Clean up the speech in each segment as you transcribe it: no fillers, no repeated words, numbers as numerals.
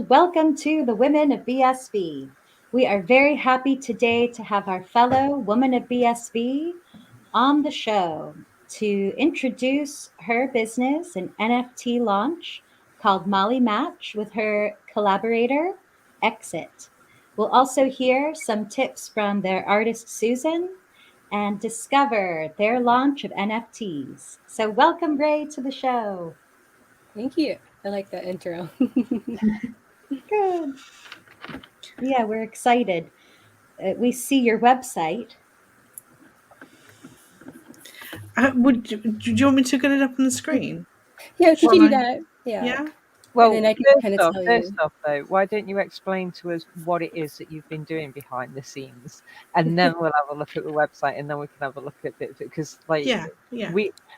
and welcome to the Women of BSV. We are very happy today to have our fellow Woman of BSV on the show to introduce her business and NFT launch called Molly Match with her collaborator, Exit. We'll also hear some tips from their artist, Susan, and discover their launch of NFTs. So, welcome, Rae, to the show. Thank you. I like that intro. Good. Yeah, we're excited. We see your website. Do you want me to get it up on the screen? Yeah, could you do that? Yeah. Well, and then I can kind of tell you. First off, though, why don't you explain to us what it is that you've been doing behind the scenes, and then we'll have a look at the website, and then we can have a look at it because,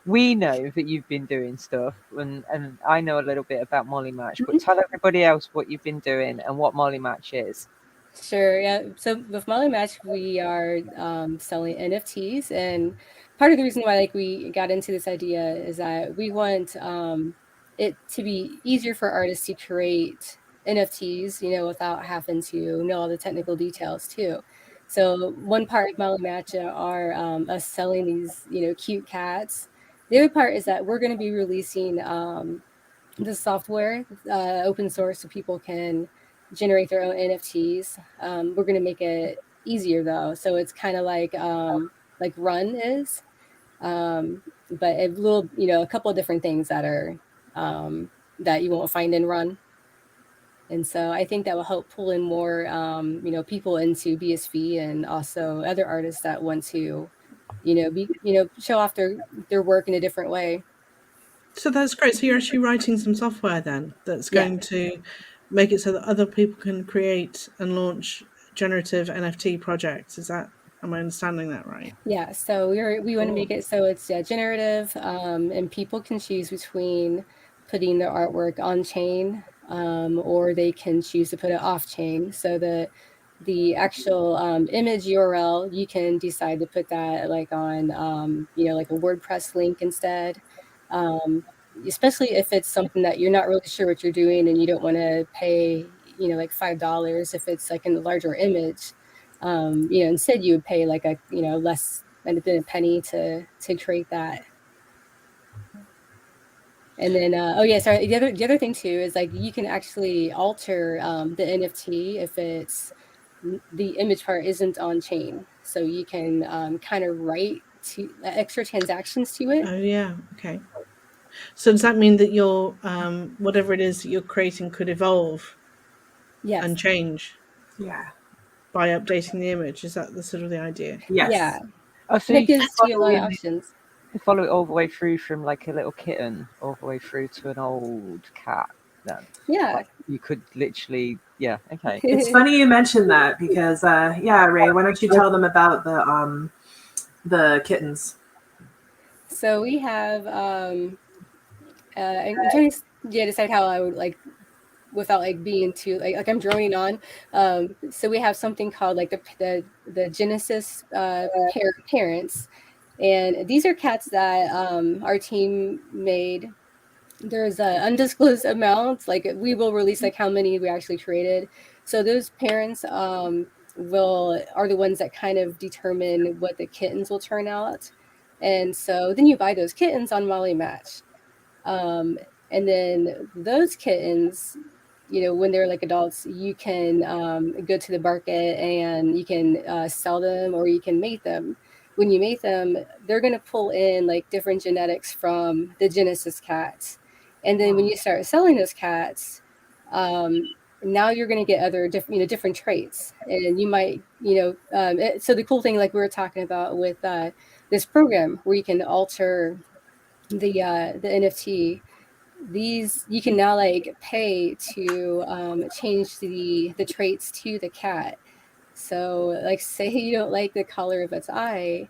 we know that you've been doing stuff, and I know a little bit about Molly Match, but tell everybody else what you've been doing and what Molly Match is. Sure. Yeah. So with Molly Match, we are selling NFTs, and part of the reason why we got into this idea is that we want it to be easier for artists to create NFTs, without having to know all the technical details too. So one part of Molly Match are us selling these, cute cats. The other part is that we're going to be releasing the software open source so people can generate their own NFTs. We're going to make it easier though, so it's kind of like Run is, but a couple of different things that are that you won't find in Run. And so I think that will help pull in more, people into BSV and also other artists that want to, show off their work in a different way. So that's great. So you're actually writing some software then that's going to make it so that other people can create and launch generative NFT projects. Am I understanding that right? Yeah. So we want to make it so it's generative, and people can choose between putting their artwork on chain, or they can choose to put it off chain. So the actual image URL, you can decide to put that on, like a WordPress link instead. Especially if it's something that you're not really sure what you're doing and you don't want to pay, like $5 if it's like in a larger image. Instead you would pay like a, less than a penny to create that. And then, the other thing too is you can actually alter the NFT if it's the image part isn't on chain. So you can kind of write to extra transactions to it. Oh yeah, okay. So does that mean that your whatever it is that you're creating could evolve and change? Yeah. By updating the image, is that the sort of the idea? Yes. Yeah. Oh, so it gives you a lot of options. You follow it all the way through from like a little kitten all the way through to an old cat then. Yeah. You could literally, okay. It's funny you mentioned that because Rae, why don't you tell them about the kittens? So we have I'm trying to decide how I would without being too I'm droning on. So we have something called the Genesis parents, and these are cats that our team made. There's undisclosed amounts. We will release how many we actually created. So those parents are the ones that kind of determine what the kittens will turn out. And so then you buy those kittens on Molly Match. And then those kittens, when they're adults, you can go to the market and you can sell them or you can mate them. When you mate them, they're going to pull in different genetics from the Genesis cats. And then when you start selling those cats, now you're going to get other different traits. And you might, so the cool thing we were talking about with this program where you can alter the NFT, these you can now pay to change the traits to the cat. So say you don't like the color of its eye,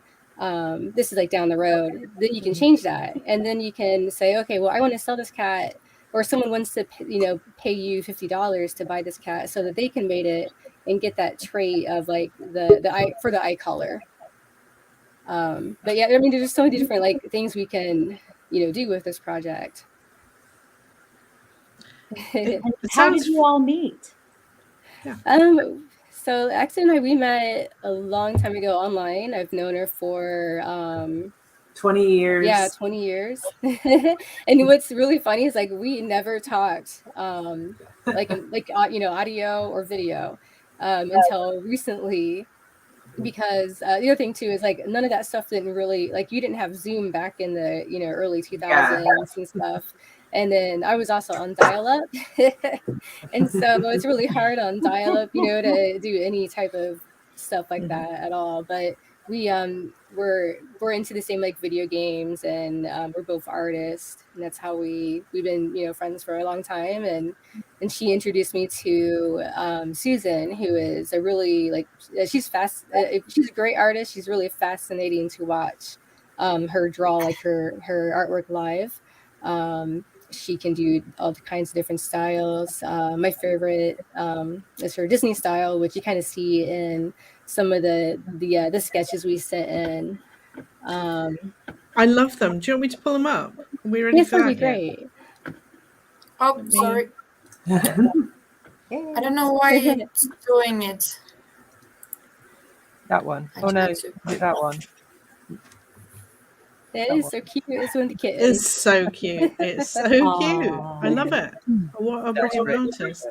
this is down the road, then you can change that, and then you can say, okay, well, I want to sell this cat, or someone wants to pay you $50 to buy this cat so that they can mate it and get that trait of the eye for the eye color. But yeah, I mean, there's so many different things we can do with this project. How did you all meet? Yeah. So Axel and I, we met a long time ago online. I've known her for 20 years. Yeah, 20 years. And what's really funny is like we never talked audio or video until recently, because the other thing too is like none of that stuff didn't really, like, you didn't have Zoom back in the early 2000s and stuff. And then I was also on dial-up. And so it's really hard on dial-up, to do any type of stuff like that at all. But we're into the same like video games, and we're both artists, and that's how we've been friends for a long time. And she introduced me to Susan, who is a really she's a great artist. She's really fascinating to watch her draw, like her artwork live. She can do all kinds of different styles. My favorite is her Disney style, which you kind of see in some of the sketches we sent in. I love them. Do you want me to pull them up? Are we ready for that? That'd be great. Oh, sorry. I don't know why it's doing it. That one. Oh no, that one. It is so cute. It's one of the kittens. It's so cute. It's so cute. I love it. What a brilliant artist.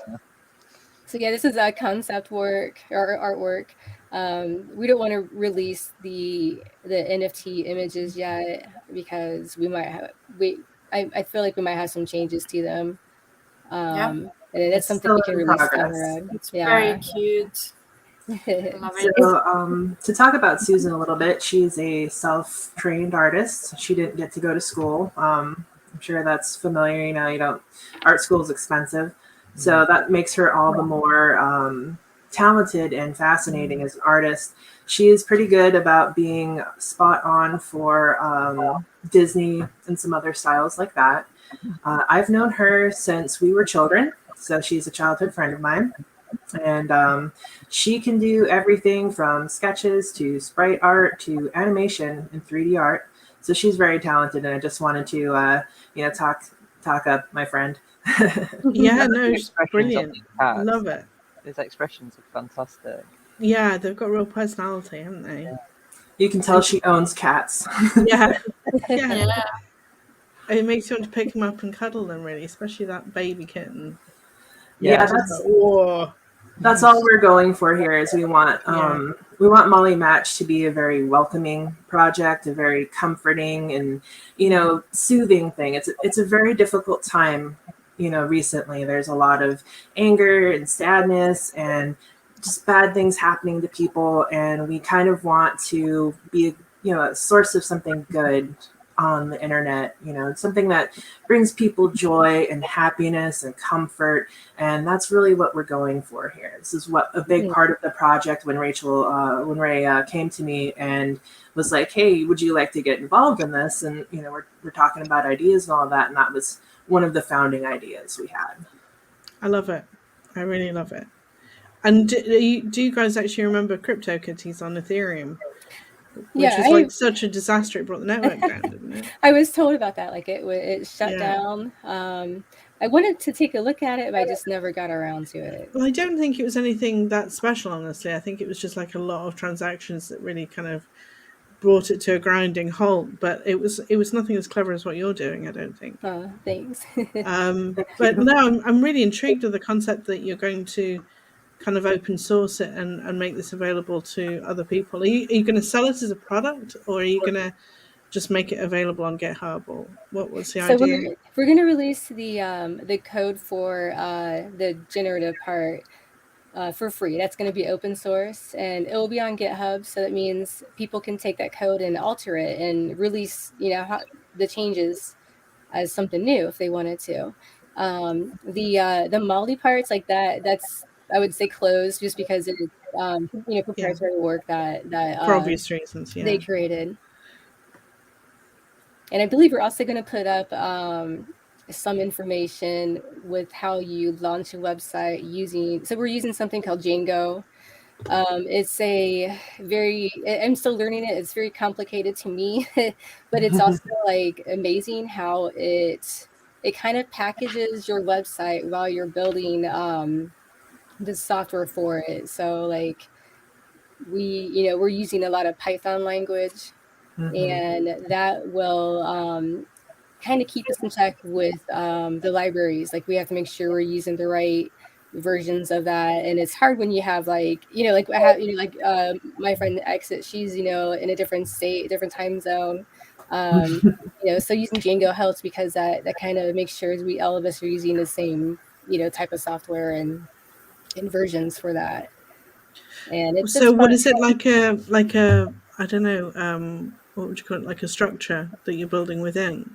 So yeah, this is a concept work or artwork. We don't want to release the NFT images yet because I feel like we might have some changes to them. And that's something we can release down the road. It's very cute. So to talk about Susan a little bit, she's a self-trained artist. She didn't get to go to school. I'm sure that's familiar. Art school is expensive. So that makes her all the more talented and fascinating as an artist. She is pretty good about being spot on for Disney and some other styles like that. I've known her since we were children. So she's a childhood friend of mine. And she can do everything from sketches to sprite art to animation and 3D art. So she's very talented, and I just wanted to, talk up my friend. Yeah, no, she's brilliant. I love it. His expressions are fantastic. Yeah, they've got real personality, haven't they? Yeah. You can tell she owns cats. Yeah. It makes you want to pick them up and cuddle them, really, especially that baby kitten. Yeah, that's all we're going for here. Is we want Molly Match to be a very welcoming project, a very comforting and soothing thing. It's a very difficult time. Recently there's a lot of anger and sadness and just bad things happening to people, and we kind of want to be a source of something good on the internet, something that brings people joy and happiness and comfort. And that's really what we're going for here. This is what a big part of the project when Rae came to me and was like, hey, would you like to get involved in this? And, we're talking about ideas and all of that. And that was one of the founding ideas we had. I love it. I really love it. And do you guys actually remember CryptoKitties on Ethereum? Which was such a disaster. It brought the network down, didn't it? I was told about that. Like it shut down. I wanted to take a look at it, but I just never got around to it. Well, I don't think it was anything that special, honestly. I think it was just like a lot of transactions that really kind of brought it to a grinding halt. But it was nothing as clever as what you're doing, I don't think. Oh, thanks. But no, I'm really intrigued with the concept that you're going to kind of open source it and make this available to other people. Are you going to sell it as a product, or are you going to just make it available on GitHub, or what's the idea? We're going to release the code for the generative part for free. That's going to be open source, and it will be on GitHub. So that means people can take that code and alter it and release the changes as something new if they wanted to. The Molly parts like that's, I would say, closed, just because it's proprietary work that for obvious reasons they created. And I believe we're also going to put up some information with how you launch a website we're using something called Django. It's I'm still learning it. It's very complicated to me, but it's also like amazing how it it kind of packages your website while you're building the software for it. So like we're using a lot of Python language, and that will kind of keep us in check with the libraries. Like we have to make sure we're using the right versions of that, and it's hard when you have like I have my friend Exit, she's in a different state, different time zone, so using Django helps because that kind of makes sure all of us are using the same type of software and versions for that. And it's so fun. what is it like a I don't know, what would you call it, like a structure that you're building within?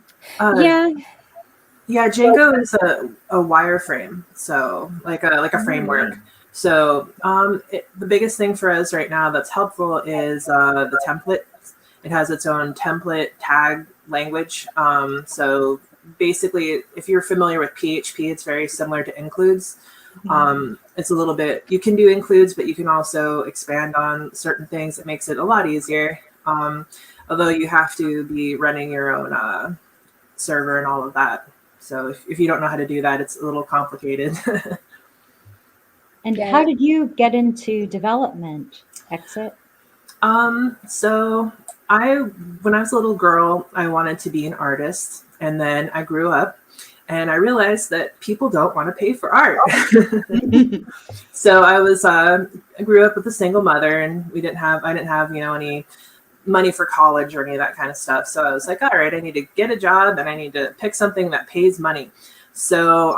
Yeah, Django is a wireframe, so like a framework. So the biggest thing for us right now that's helpful is the template. It has its own template tag language. So basically, if you're familiar with PHP, it's very similar to includes. It's a little bit, you can do includes, but you can also expand on certain things. It makes it a lot easier. Although you have to be running your own server and all of that. So if you don't know how to do that, it's a little complicated. And how did you get into development, Exit? So when I was a little girl, I wanted to be an artist. And then I grew up and I realized that people don't want to pay for art. So I grew up with a single mother, and I didn't have, any money for college or any of that kind of stuff. So I was like, all right, I need to get a job and I need to pick something that pays money. So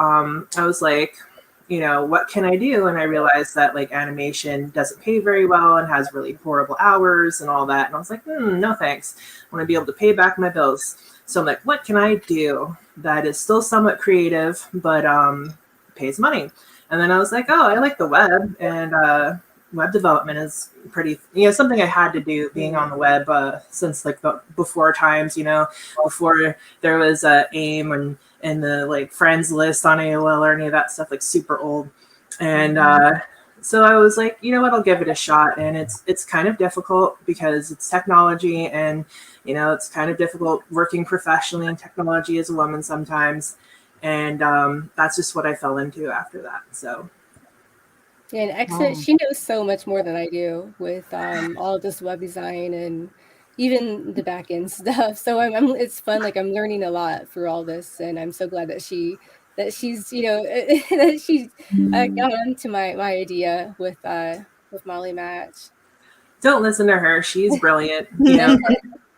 I was like, what can I do? And I realized that like animation doesn't pay very well and has really horrible hours and all that. And I was like, no, thanks. I want to be able to pay back my bills. So I'm like, what can I do that is still somewhat creative, but pays money? And then I was like, oh, I like the web, and web development is pretty, something I had to do being on the web since like the before times, before there was AIM and the like friends list on AOL or any of that stuff, like super old. And so I was like, you know what, I'll give it a shot. And it's kind of difficult because it's technology, and it's kind of difficult working professionally in technology as a woman sometimes. And that's just what I fell into after that. So yeah, and Exit, she knows so much more than I do with all this web design and even the back end stuff. So it's fun. Like I'm learning a lot through all this, and I'm so glad that she's that she's got on to my idea with Molly Match. Don't listen to her. She's brilliant.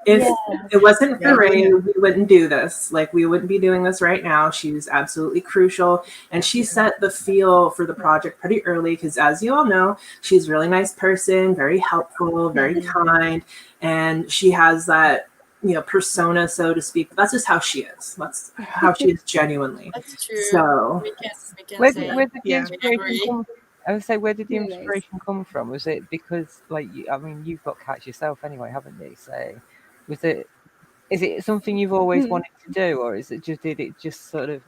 If it wasn't for Rae, we wouldn't do this. Like, we wouldn't be doing this right now. She's absolutely crucial. And she set the feel for the project pretty early because, as you all know, she's a really nice person, very helpful, very kind. And she has that, persona, so to speak. That's just how she is. That's how she is genuinely. That's true. So, where did the inspiration come from? I would say, where did the inspiration come from? Was it because, like, you've got cats yourself anyway, haven't you? So, is it something you've always wanted to do, or did it just sort of,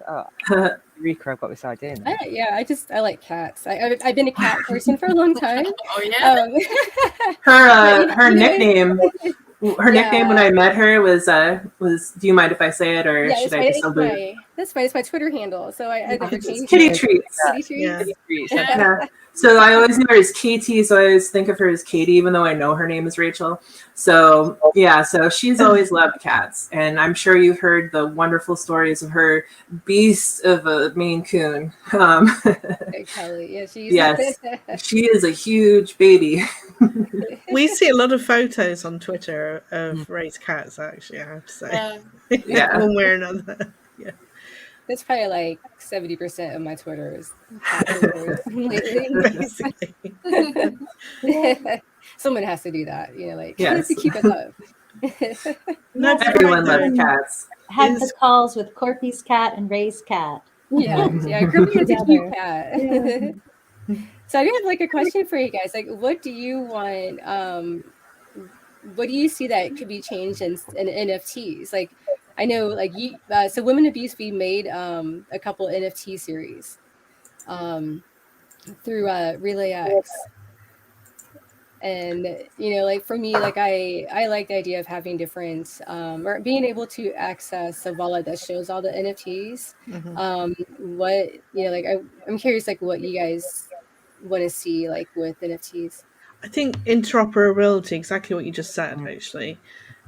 Eureka, I've got this idea now? Yeah, I like cats. I've been a cat person for a long time. Oh yeah. Her nickname. Her nickname when I met her was do you mind if I say it, or should I just allude? That's fine. It's my Twitter handle, so I never changed Kitty it. Treats. Kitty Treats. Yeah. So I always knew her as Katie, so I always think of her as Katie, even though I know her name is Rachael. So yeah, so she's always loved cats, and I'm sure you've heard the wonderful stories of her beast of a Maine Coon. Kelly, yeah, she is a huge baby. We see a lot of photos on Twitter of Rae's cats, actually, I have to say. One way or another. Yeah. That's probably like 70% of my Twitter is cat photos lately. Someone has to do that, to keep it up. Everyone loves cats. Had the calls with Corky's cat and Rae's cat. Yeah, Kirby is a cute cat. So I have like a question for you guys. Like, what do you want? What do you see that could be changed in NFTs? Like, I know, like so Women of BSV made a couple NFT series through Relay X. And like for me, like I like the idea of having different or being able to access a wallet that shows all the NFTs. What like I'm curious, like what you guys want to see like with NFTs. I think interoperability, exactly what you just said, actually,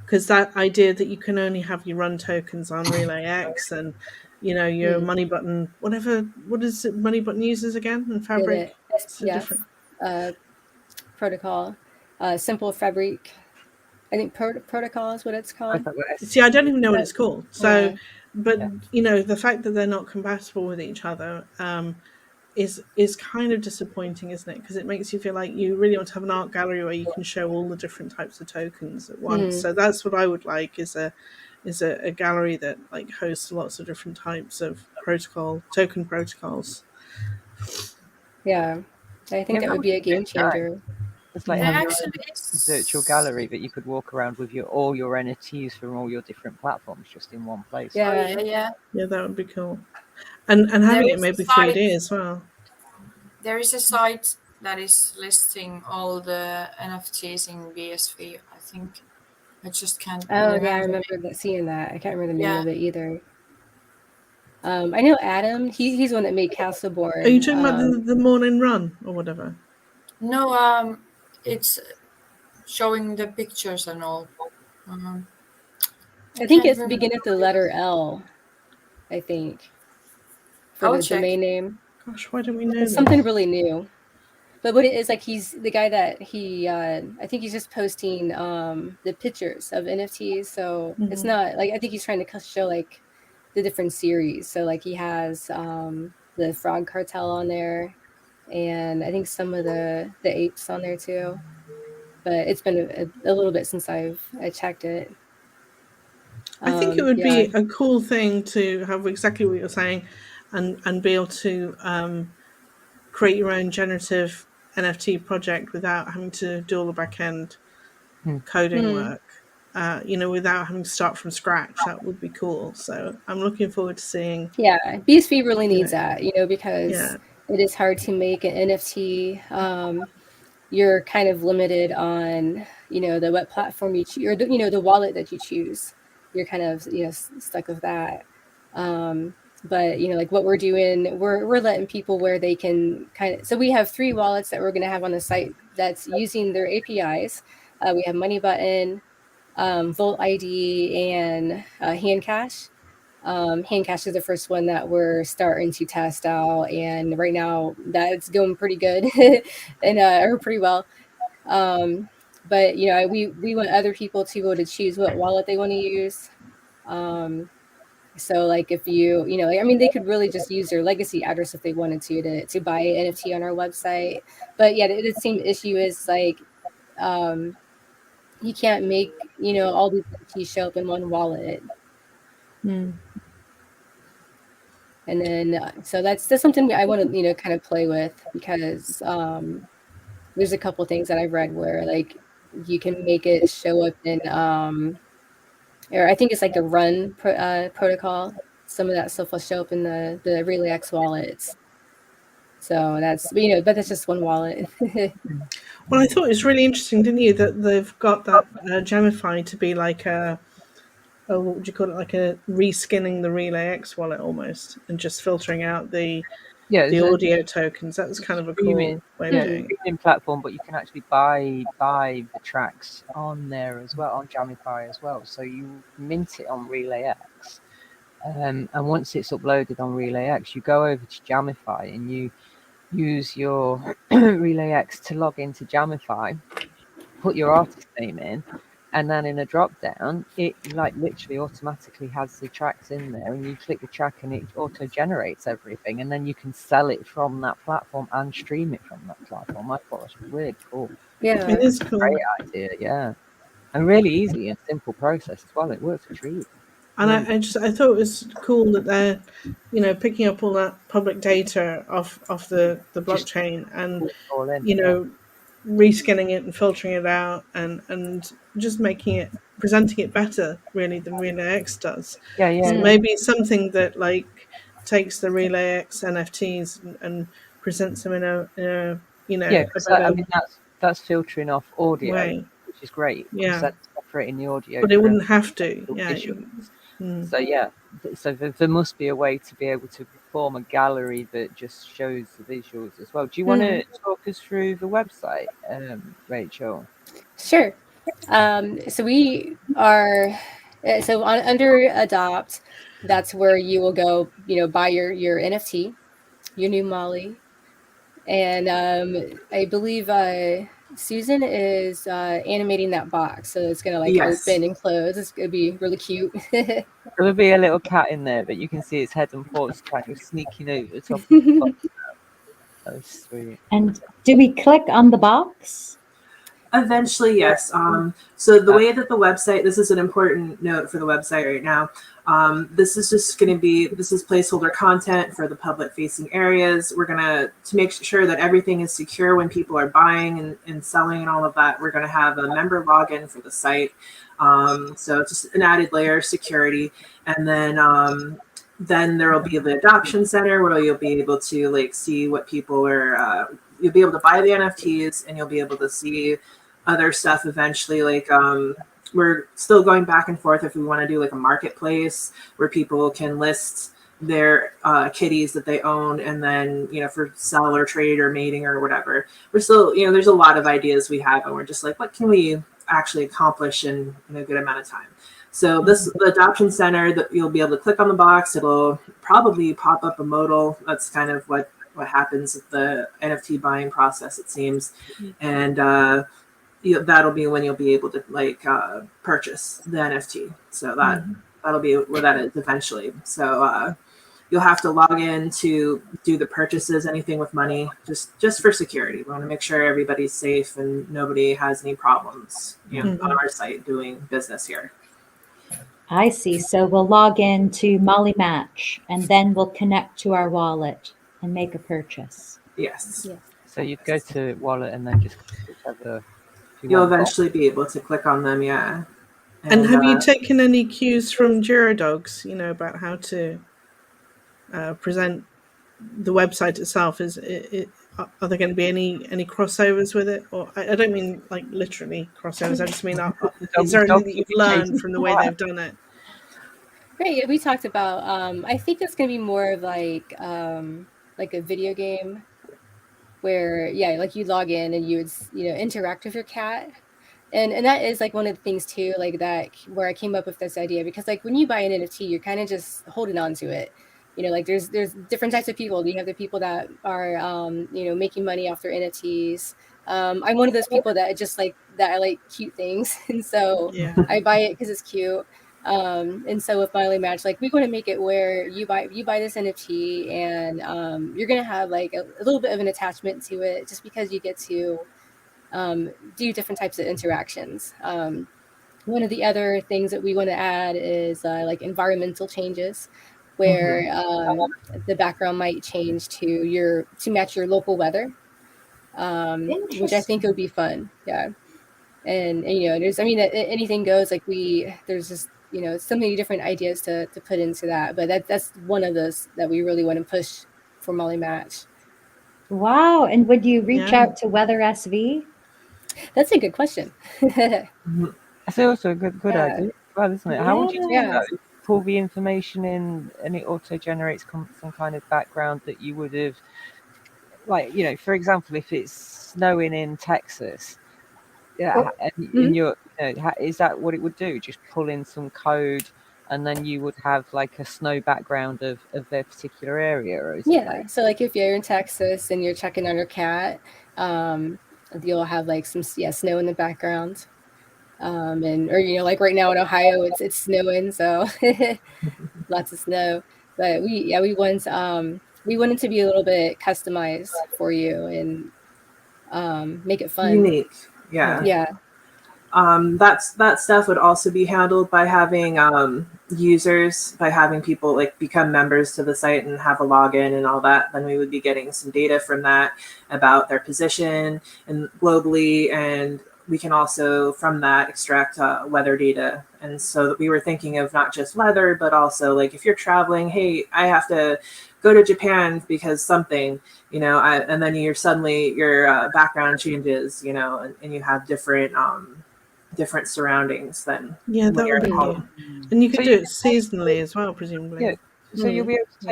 because that idea that you can only have your run tokens on Relay X and your money button, whatever. What is it? Money button uses again in Fabric. It's a different protocol. Simple Fabric. I think protocol is what it's called. See, I don't even know what it's called. So, but the fact that they're not compatible with each other is kind of disappointing, isn't it? Because it makes you feel like you really want to have an art gallery where you can show all the different types of tokens at once. So that's what I would like is a gallery that like hosts lots of different types of token protocols. Yeah, I think that would be a game changer. It's like having a virtual gallery that you could walk around with all your NFTs from all your different platforms just in one place. Yeah, that would be cool. And having it maybe 3D as well. There is a site that is listing all the NFTs in BSV, I think. I just can't remember. Yeah, I remember seeing that. I can't remember the name of it either. I know Adam. He's one that made Castleborn. Are you talking about the morning run or whatever? No, it's showing the pictures and all. I think it's begin at the letter L. I think for the domain name. Gosh, why don't we know? It's something really new. But what it is, like, he's the guy that I think he's just posting the pictures of NFTs. So it's not like, I think he's trying to show like the different series. So like he has the Frog Cartel on there, and I think some of the apes on there too. But it's been a little bit since I checked it. I think it would be a cool thing to have exactly what you're saying, and be able to create your own generative NFT project without having to do all the back end coding work. Without having to start from scratch. That would be cool. So I'm looking forward to seeing. Yeah, BSV really needs that, because it is hard to make an NFT. You're kind of limited on, the what platform you choose, or the wallet that you choose. You're kind of, stuck with that. But like what we're doing, we're letting people where they can so we have 3 wallets that we're going to have on the site that's using their APIs. We have Money Button, Volt ID, and Handcash. Handcash is the first one that we're starting to test out, and right now that's going pretty good and or pretty well. But we want other people to be able to choose what wallet they want to use. So like if they could really just use their legacy address if they wanted to buy an NFT on our website. But yeah, the same issue is like you can't make all these NFTs show up in one wallet. And then so that's something I want to kind of play with, because there's a couple things that I've read where like you can make it show up in or I think it's like the run protocol. Some of that stuff will show up in the Relay X wallets. So that's but that's just one wallet. Well, I thought it was really interesting, didn't you, that they've got that Gemify to be like what would you call it, like a reskinning the Relay X wallet almost, and just filtering out the audio tokens. That was kind of a cool way of doing it. In platform, but you can actually buy the tracks on there as well, on Gemify as well. So you mint it on Relay X, and once it's uploaded on Relay X, you go over to Gemify and you use your Relay X to log into Gemify, put your artist name in, and then in a drop down, it like literally automatically has the tracks in there, and you click the track and it auto generates everything, and then you can sell it from that platform and stream it from that platform. I thought it was really cool. Yeah, it is cool. Great idea, yeah, and really easy and simple process as well. It works a treat. And I thought it was cool that they're, picking up all that public data off the blockchain and reskinning it and filtering it out and just presenting it better really than Relay X does. So maybe something that like takes the Relay X NFTs and presents them in a I mean that's filtering off audio, Right. which is great. Yeah. That's separating the audio. But it wouldn't have to. Yeah. So yeah, so there must be a way to be able to perform a gallery that just shows the visuals as well. Do you want to talk us through the website, Rachel? Sure. So we are under Adopt. That's where you will go. Buy your NFT, your new Molly, and I believe Susan is animating that box, so it's gonna open and close. It's gonna be really cute. There'll be a little cat in there, but you can see its head and paws kind of sneaking over the top of the box. That's sweet. And do we click on the box? Eventually, yes. So the way that the website, this is an important note for the website right now. This is just going to be, this is placeholder content for the public facing areas. We're going to make sure that everything is secure when people are buying and selling and all of that. We're going to have a member login for the site. So just an added layer of security. And then there will be the adoption center where you'll be able to see what people are, you'll be able to buy the NFTs and you'll be able to see other stuff eventually. We're still going back and forth if we want to do a marketplace where people can list their kitties that they own and then, for sell or trade or mating or whatever. We're still, there's a lot of ideas we have and we're just what can we actually accomplish in a good amount of time? So the adoption center, that you'll be able to click on the box. It'll probably pop up a modal. That's kind of what happens with the NFT buying process, it seems. And that'll be when you'll be able to purchase the NFT. So that'll be where that is eventually. So you'll have to log in to do the purchases, anything with money, just for security. We want to make sure everybody's safe and nobody has any problems on our site doing business here. I see. So we'll log in to Molly Match and then we'll connect to our wallet and make a purchase. Yes. So you'd go to wallet and then just whichever. You'll eventually be able to click on them, yeah. And have you taken any cues from Dogs, about how to present the website itself? Are there going to be any crossovers with it? Or I don't mean literally crossovers. I just mean, is there anything that you've learned from the way they've done it? Right. Yeah, we talked about. I think that's going to be more of like a video game, where you log in and you would interact with your cat. And that is one of the things too, that where I came up with this idea, because when you buy an NFT, you're kind of just holding on to it. There's different types of people. You have the people that are, making money off their NFTs. I'm one of those people that I like cute things. And so I buy it because it's cute. And so with Molly Match, we want to make it where you buy this NFT and you're going to have a little bit of an attachment to it, just because you get to do different types of interactions. One of the other things that we want to add is environmental changes, where the background might change to match your local weather, which I think would be fun. Yeah. And there's, anything goes. There's just, so many different ideas to put into that, but that's one of those that we really want to push for Molly Match. Wow. And would you reach out to Weather SV? That's a good question. That's also a good idea. Well, isn't it? How would you pull the information in and it auto generates some kind of background that you would have, for example, if it's snowing in Texas, and you're, is that what it would do? Just pull in some code and then you would have a snow background of their particular area? Or is it so if you're in Texas and you're checking on your cat, you'll have some snow in the background, or right now in Ohio it's snowing, so lots of snow. But we want it to be a little bit customized for you and make it fun, unique. That stuff would also be handled by having users, by having people become members to the site and have a login and all that. Then we would be getting some data from that about their position and globally, and we can also from that extract weather data. And so we were thinking of not just weather, but also like if you're traveling, hey, I have to go to Japan because something, and then suddenly your background changes, and you have different surroundings than that when you're would at be home. And you could do it seasonally as well, presumably. Yeah. So you'll be able to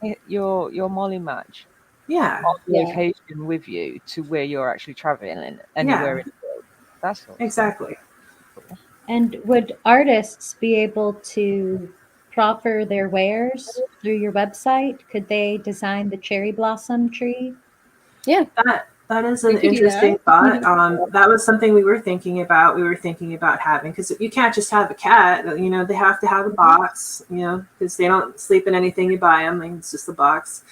take your Molly match on location with you to where you're actually traveling anywhere in the world. That's awesome. Exactly. And would artists be able to proffer their wares through your website? Could they design the cherry blossom tree? Yeah. That is an interesting thought. That was something we were thinking about. We were thinking about having, because you can't just have a cat. They have to have a box. Because they don't sleep in anything you buy them. It's just a box.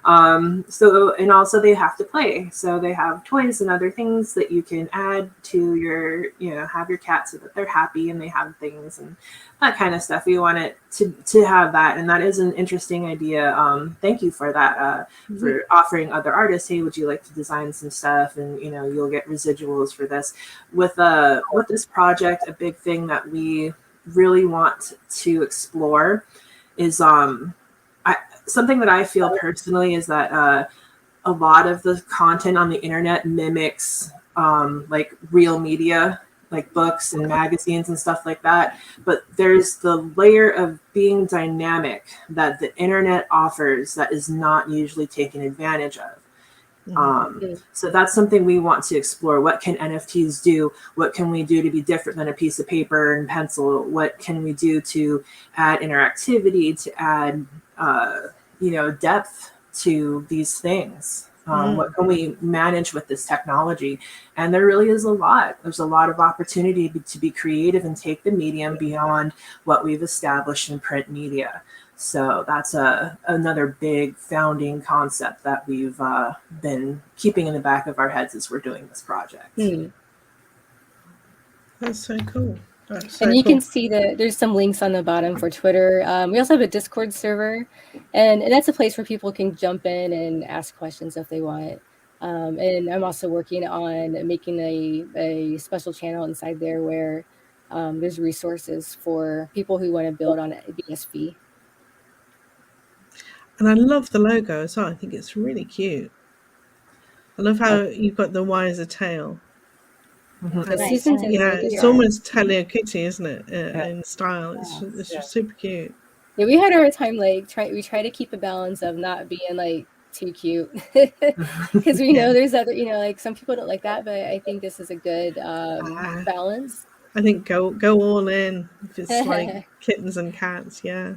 And also they have to play. So they have toys and other things that you can add to your, have your cat so that they're happy and they have things and that kind of stuff. We want it to have that. And that is an interesting idea. Thank you for that, for offering other artists, hey, would you like to design some stuff? And, you'll get residuals for this. With this project, a big thing that we really want to explore is, something that I feel personally is that a lot of the content on the internet mimics like real media, like books and magazines and stuff like that. But there's the layer of being dynamic that the internet offers that is not usually taken advantage of. So that's something we want to explore. What can NFTs do? What can we do to be different than a piece of paper and pencil? What can we do to add interactivity, to add depth to these things? What can we manage with this technology? And there really is a lot. There's a lot of opportunity to be creative and take the medium beyond what we've established in print media. So that's another big founding concept that we've been keeping in the back of our heads as we're doing this project. That's so cool. And you can see that there's some links on the bottom for Twitter. We also have a Discord server, and that's a place where people can jump in and ask questions if they want. And I'm also working on making a special channel inside there where there's resources for people who want to build on BSV. And I love the logo as well. I think it's really cute. I love how you've got the Y as a tail. It's almost Hello Kitty, isn't it? In style, it's just super cute. Yeah, we had our time we try to keep a balance of not being like too cute, because we know there's other, like some people don't like that, but I think this is a good balance. I think go all in if it's like kittens and cats. Yeah.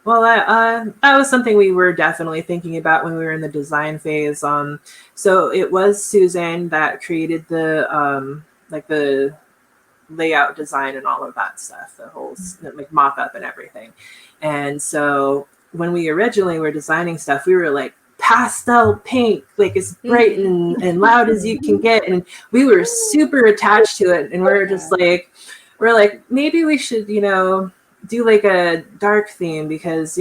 Well, that was something we were definitely thinking about when we were in the design phase. So it was Suzanne that created the the layout design and all of that stuff, the whole like mock-up and everything. And so when we originally were designing stuff, we were like pastel pink, like as bright and loud as you can get, and we were super attached to it. And we're like maybe we should do like a dark theme, because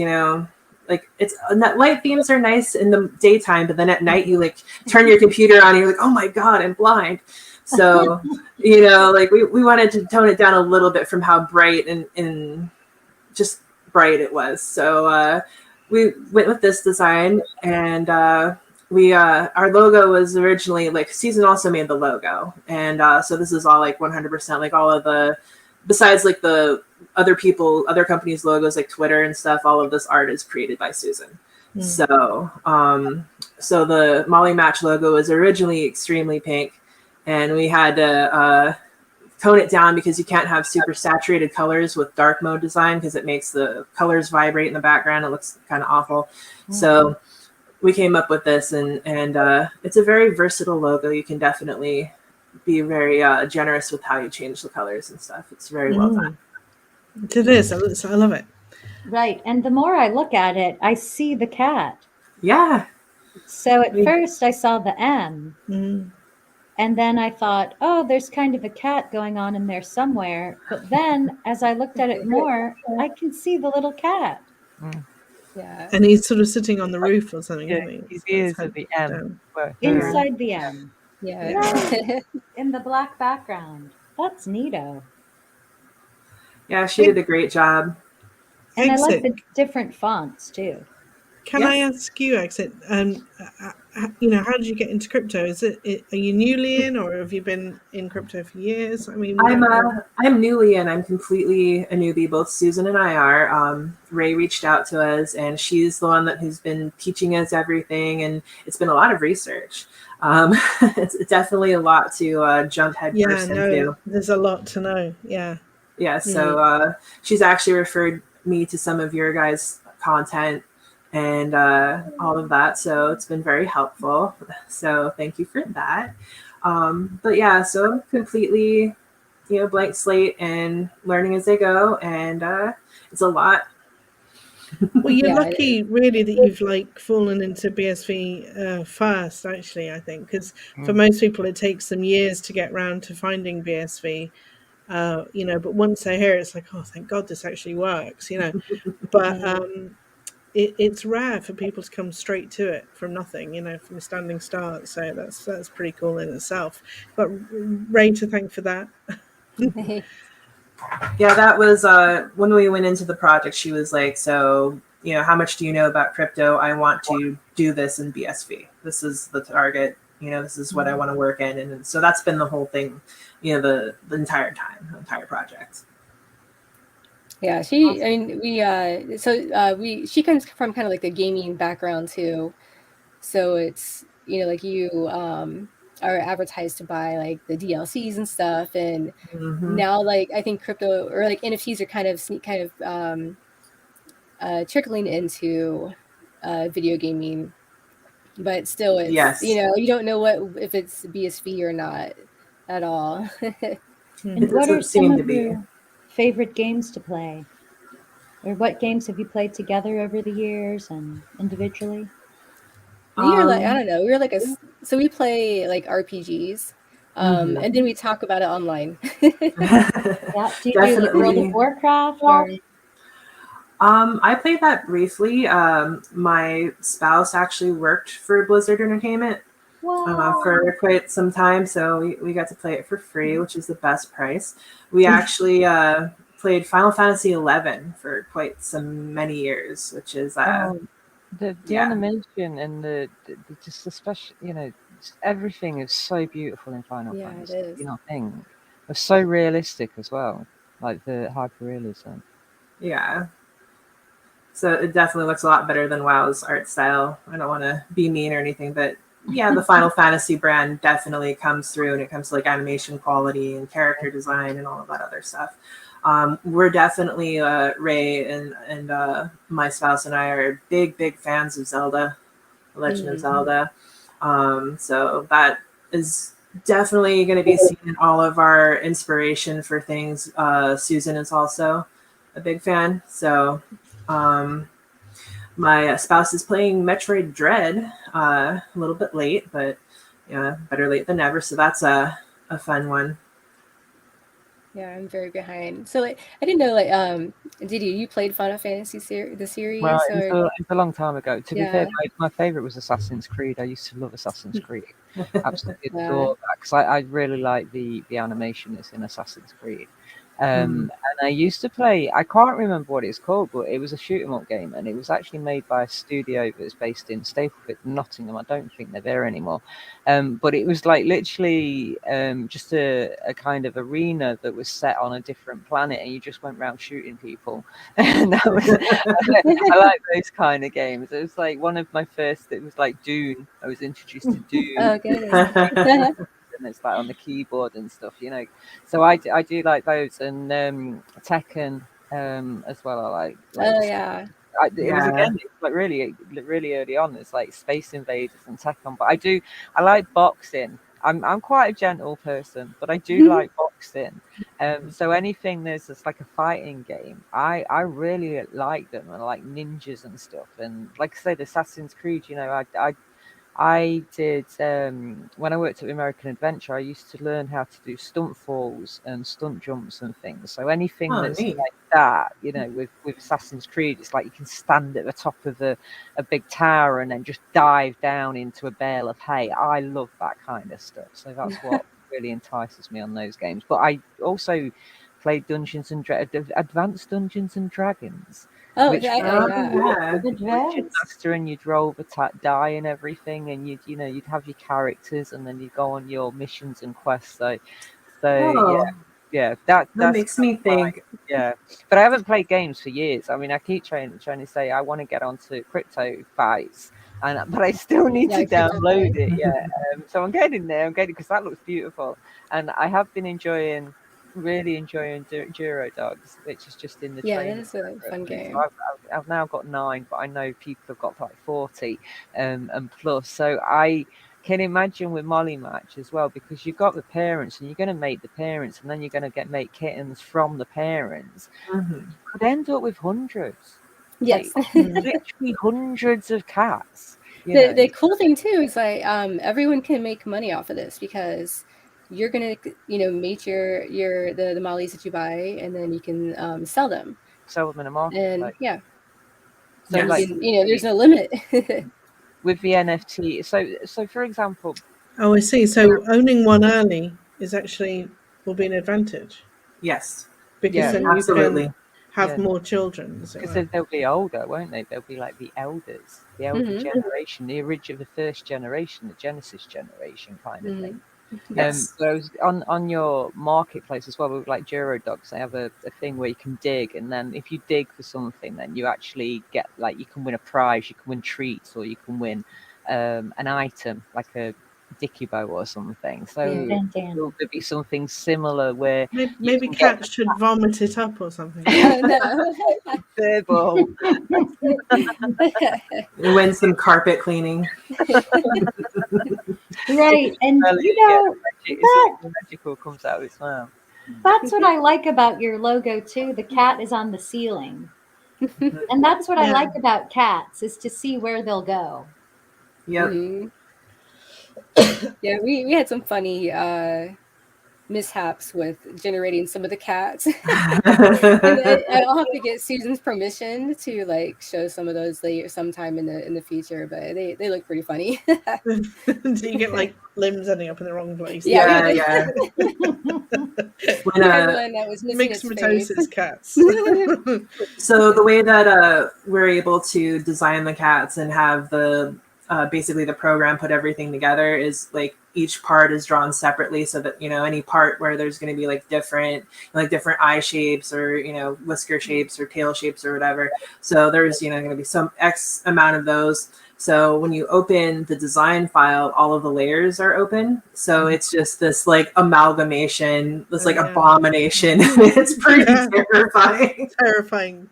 like it's light themes are nice in the daytime, but then at night you like turn your computer on and you're like, oh my god, I'm blind. So like we wanted to tone it down a little bit from how bright and just bright it was. So we went with this design, and we our logo was originally like Susan also made the logo, and so this is all like 100% like all of the, besides like the other companies' logos like Twitter and stuff, all of this art is created by Susan. So so the Molly Match logo was originally extremely pink, and we had to tone it down because you can't have super saturated colors with dark mode design because it makes the colors vibrate in the background. It looks kind of awful. So we came up with this, and it's a very versatile logo. You can definitely be very generous with how you change the colors and stuff. It's very well done. It is. I love it. Right. And the more I look at it, I see the cat. Yeah. So at first I saw the M. And then I thought, oh, there's kind of a cat going on in there somewhere. But then as I looked at it more, I can see the little cat. Yeah. And he's sort of sitting on the roof or something. Yeah, his ears are the M. Inside the M. Yeah. In the black background. That's neato. Yeah, she did a great job. And I like Exit. the different fonts too. Can I ask you, Exit? You know, how did you get into crypto? Are you newly in, or have you been in crypto for years? I mean, I'm newly in. I'm completely a newbie. Both Susan and I are. Rae reached out to us, and she's the one who's been teaching us everything, and it's been a lot of research. It's definitely a lot to jump headfirst into. There's a lot to know. Yeah. Yeah. So she's actually referred me to some of your guys' content and all of that. So it's been very helpful. So thank you for that. But yeah, so I'm completely, blank slate and learning as I go, and it's a lot. Well, you're lucky, really, that you've fallen into BSV first. Actually, I think because for most people it takes them years to get round to finding BSV. But once they hear it, it's like, oh, thank God this actually works. But it's rare for people to come straight to it from nothing. From a standing start. So that's pretty cool in itself. But Rae to thank for that. Yeah, that was when we went into the project. She was like, so, how much do you know about crypto? I want to do this in BSV. This is the target. This is what I want to work in. And so that's been the whole thing, the entire time, the entire project. Yeah, she comes from kind of like the gaming background too. So it's, like you are advertised to buy like the DLCs and stuff, and now like I think crypto or like NFTs are kind of trickling into video gaming, but still it's you don't know if it's BSV or not at all. And what are some of your favorite games to play? Or what games have you played together over the years and individually? You're like, I don't know. We're like so we play like RPGs, and then we talk about it online. Yeah, do you do like World of Warcraft or? I played that briefly. My spouse actually worked for Blizzard Entertainment for quite some time, so we got to play it for free, which is the best price. We actually played Final Fantasy XI for quite many years, which is the animation and the just the special, just everything is so beautiful in Final Fantasy. It is. You know, it's so realistic as well, like the hyper realism. Yeah. So it definitely looks a lot better than WoW's art style. I don't want to be mean or anything, but yeah, the Final Fantasy brand definitely comes through when it comes to like animation quality and character design and all of that other stuff. We're definitely Rae and my spouse and I are big fans of Zelda, The Legend of Zelda. So that is definitely going to be seen in all of our inspiration for things. Susan is also a big fan. So my spouse is playing Metroid Dread a little bit late, but yeah, better late than never. So that's a fun one. Yeah, I'm very behind. So like, I didn't know did you played Final Fantasy the series? Well, it was a long time ago. To be fair, my favorite was Assassin's Creed. I used to love Assassin's Creed. Absolutely adore that because I really like the animation that's in Assassin's Creed. And I used to play, I can't remember what it's called, but it was a shoot 'em up game, and it was actually made by a studio that's based in Stapleford, Nottingham. I don't think they're there anymore. But it was like literally just a kind of arena that was set on a different planet, and you just went around shooting people. And that was, I like those kind of games. It was like one of my first, it was like Dune. I was introduced to Dune. Oh, good. And it's like on the keyboard and stuff, So I do like those, and Tekken as well. I like oh yeah. It was again like really early on. It's like Space Invaders and Tekken, but I like boxing. I'm quite a gentle person, but I do like boxing. So anything there's just like a fighting game, I really like them, and like ninjas and stuff. And like I said, Assassin's Creed, I did when I worked at American Adventure. I used to learn how to do stunt falls and stunt jumps and things. So anything that's neat. like that, with Assassin's Creed, it's like you can stand at the top of a big tower and then just dive down into a bale of hay. I love that kind of stuff. So that's what really entices me on those games. But I also played Advanced Dungeons and Dragons. Oh, Which yeah. The Dungeon dress. Master, and you'd roll the die and everything, and you'd have your characters, and then you'd go on your missions and quests. So yeah, that that's makes me think. Yeah, but I haven't played games for years. I mean, I keep trying to say I want to get onto crypto fights, but I still need to download it. Yeah, so I'm getting there. I'm getting because that looks beautiful, and I have been really enjoying Duro Dogs, which is just in the training. Yeah, that is a fun game. So I've now got 9, but I know people have got like 40 and plus. So I can imagine with Molly Match as well, because you've got the parents and you're going to make the parents, and then you're going to make kittens from the parents. You could end up with hundreds. Yes, like, literally hundreds of cats. The cool thing too is like everyone can make money off of this, because you're gonna mate the mollies that you buy, and then you can sell them in a market. And so yes. Like there's no limit. With the NFT. So for example. Oh, I see. So owning one early will be an advantage. Yes. Because then absolutely. You can have more children. Because they'll be older, won't they? They'll be like the elders, the elder generation, the original, the first generation, the Genesis generation kind of thing. Yes. Whereas on your marketplace as well, with like Duro Dogs, they have a thing where you can dig, and then if you dig for something, then you actually get like you can win a prize, you can win treats, or you can win an item like a dicky bow or something. So there'll be something similar where maybe cats should vomit it up or something. Verbal. Win some carpet cleaning. Right, and magical comes out as well. That's what I like about your logo too. The cat is on the ceiling, and that's what I like about cats, is to see where they'll go. Yep. Yeah, we had some funny mishaps with generating some of the cats. And I'll have to get Susan's permission to like show some of those later sometime in the future, but they look pretty funny. Do you get like limbs ending up in the wrong place? Yeah. When that was mixed mitosis cats. So the way that we're able to design the cats and have the basically the program put everything together is like each part is drawn separately, so that any part where there's going to be like different eye shapes or whisker shapes or tail shapes or whatever. So there's going to be some X amount of those. So when you open the design file, all of the layers are open. So it's just this like amalgamation, this like abomination. It's pretty terrifying. Terrifying.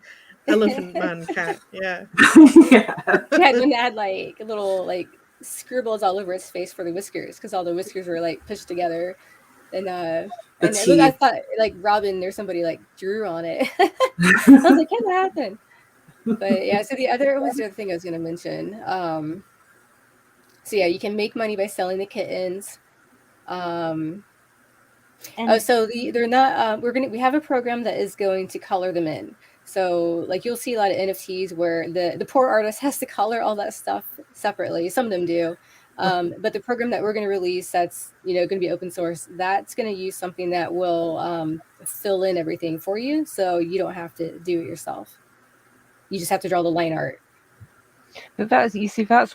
Elephant man cat. Yeah. Yeah, when they had like little like scribbles all over his face for the whiskers, because all the whiskers were like pushed together, and I thought like Robin or somebody like drew on it. I was like, what happened? But yeah, so the other thing I was going to mention. So yeah, you can make money by selling the kittens. So they're not. We have a program that is going to color them in. So like you'll see a lot of NFTs where the poor artist has to color all that stuff separately. Some of them do. But the program that we're going to release, that's going to be open source, that's going to use something that will fill in everything for you, so you don't have to do it yourself. You just have to draw the line art. But that's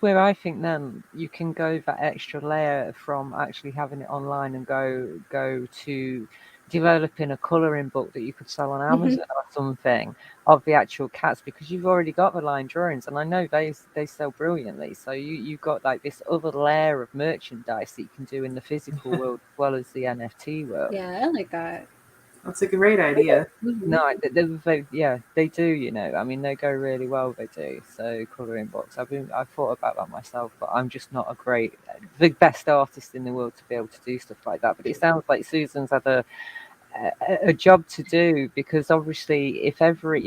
where I think then you can go that extra layer from actually having it online and go to developing a colouring book that you could sell on Amazon or something of the actual cats, because you've already got the line drawings, and I know they sell brilliantly. So you've got like this other layer of merchandise that you can do in the physical world as well as the NFT world. Yeah, I like that. That's a great idea. No, they do. I mean, they go really well. They do. So colouring books. I've thought about that myself, but I'm just not the best artist in the world to be able to do stuff like that. But it sounds like Susan's had a job to do, because obviously if every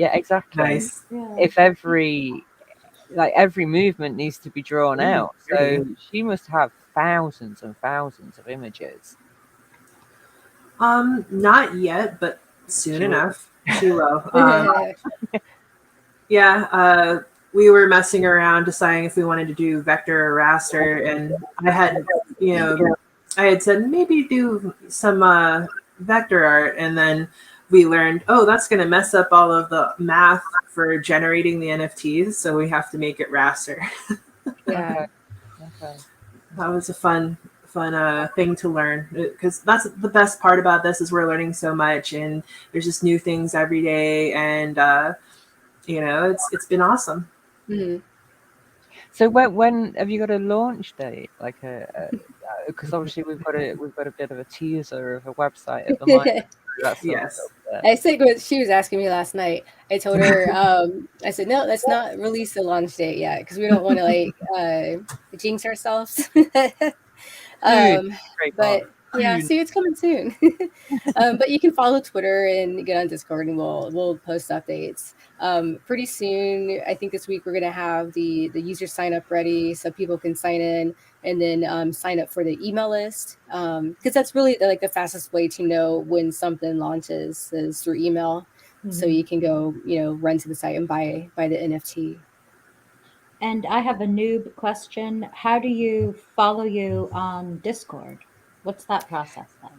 like every movement needs to be drawn out. So she must have thousands and thousands of images. Not yet, but soon enough she will. Yeah, we were messing around deciding if we wanted to do vector or raster, and I had, I had said maybe do some vector art, and then we learned, oh, that's going to mess up all of the math for generating the NFTs, so we have to make it raster. Yeah. Okay. That was a fun thing to learn, because that's the best part about this is we're learning so much, and there's just new things every day, and it's been awesome. Mm-hmm. So when have you got a launch date? Like because obviously we've got a bit of a teaser of a website at the moment. Yes. I said what she was asking me last night. I told her, I said, no, let's not release the launch date yet because we don't want to jinx ourselves. But yeah, see, it's coming soon. But you can follow Twitter and get on Discord, and we'll post updates. Pretty soon, I think this week we're gonna have the user sign up ready so people can sign in and then sign up for the email list, because that's really the fastest way to know when something launches is through email. Mm-hmm. So you can go run to the site and buy the NFT. And I have a noob question. How do you follow you on Discord? What's that process like?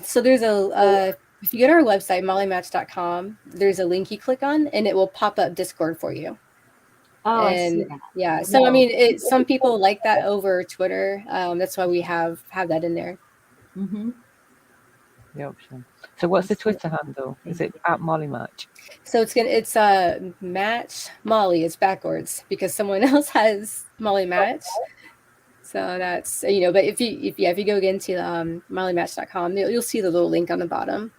So there's if you go to our website, mollymatch.com, there's a link you click on and it will pop up Discord for you. Oh, I see that. Yeah. So I mean, some people like that over Twitter. That's why we have that in there. Mm-hmm. The option. So what's the Twitter handle? Is it @MollyMatch? So it's Match Molly. It's backwards because someone else has Molly Match. So that's but if you go again to mollymatch.com, you'll see the little link on the bottom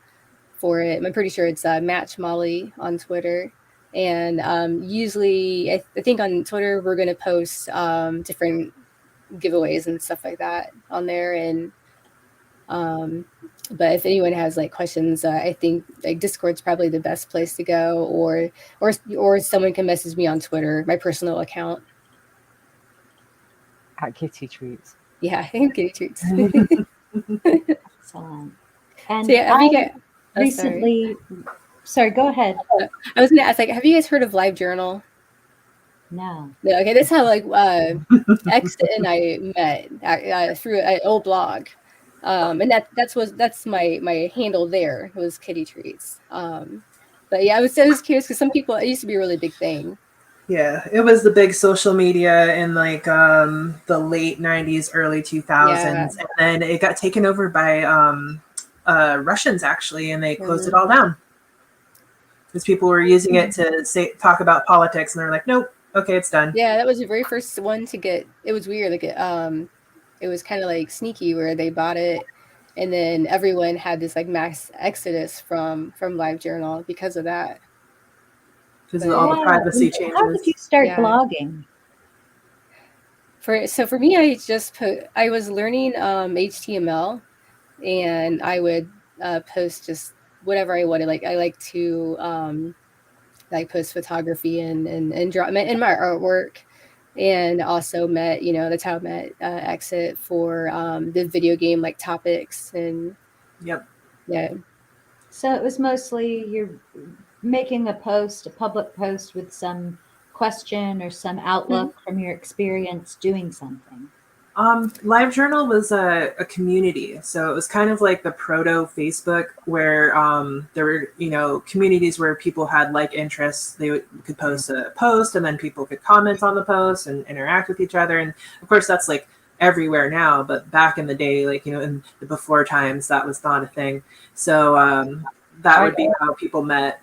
for it. I'm pretty sure it's Match Molly on Twitter. And usually, I think on Twitter we're going to post different giveaways and stuff like that on there. And but if anyone has questions, I think Discord's probably the best place to go, or someone can message me on Twitter, my personal account. Kitty Treats. Yeah, Kitty Treats. Excellent. And so, have you guys recently? Sorry, go ahead. I was going to ask, have you guys heard of LiveJournal? No. Okay, that's how Exit and I met through an old blog, and that's my handle there. It was Kitty Treats. But yeah, I was curious because some people, it used to be a really big thing. Yeah, it was the big social media in the late 90s, early 2000s, and then it got taken over by Russians actually, and they closed it all down because people were using it to talk about politics, and they're like, nope, okay, it's done. Yeah, that was the very first one to get. It was weird, it was kind of sneaky where they bought it, and then everyone had this mass exodus from LiveJournal because of that. Because of all the privacy changes. How did you start blogging? For me, I was learning HTML, and I would post just whatever I wanted. I like to post photography and draw in my artwork, and also met that's how I met Exit for the video game topics and yeah. So it was mostly you're making a public post with some question or some outlook from your experience doing something. LiveJournal was a community, so it was kind of like the proto Facebook, where there were communities where people had interests. They could post a post, and then people could comment on the post and interact with each other. And of course, that's everywhere now. But back in the day, in the before times, that was not a thing. So that would be how people met.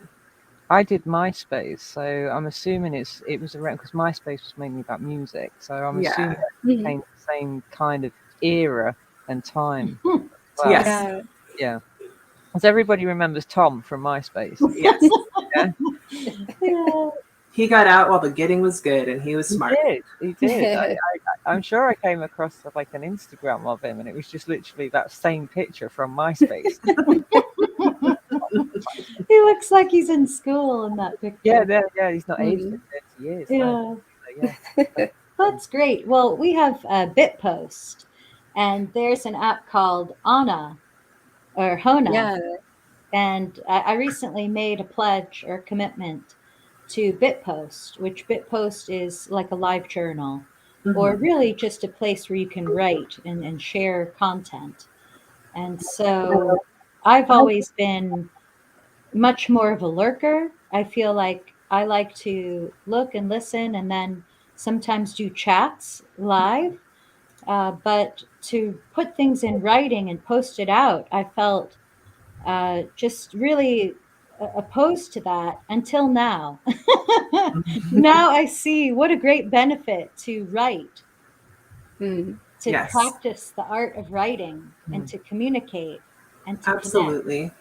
I did MySpace, so I'm assuming it was around because MySpace was mainly about music. So I'm assuming it became the same kind of era and time. Well. Yes. Yeah. Because everybody remembers Tom from MySpace. Yes. Yeah. He got out while the getting was good, and he was smart. He did. I'm sure I came across an Instagram of him, and it was just literally that same picture from MySpace. He looks like he's in school in that picture. Yeah, he's not aged in 30 years. Yeah. Yeah. That's great. Well, we have Bitpost, and there's an app called Hona or Hona. Yeah. And I recently made a pledge or commitment to Bitpost, which Bitpost is like a live journal, or really just a place where you can write and share content. And so I've always been much more of a lurker. I feel like I like to look and listen and then sometimes do chats live. But to put things in writing and post it out, I felt just really opposed to that until now. Now I see what a great benefit to write, Mm. to practice the art of writing and to communicate and to Absolutely. connect.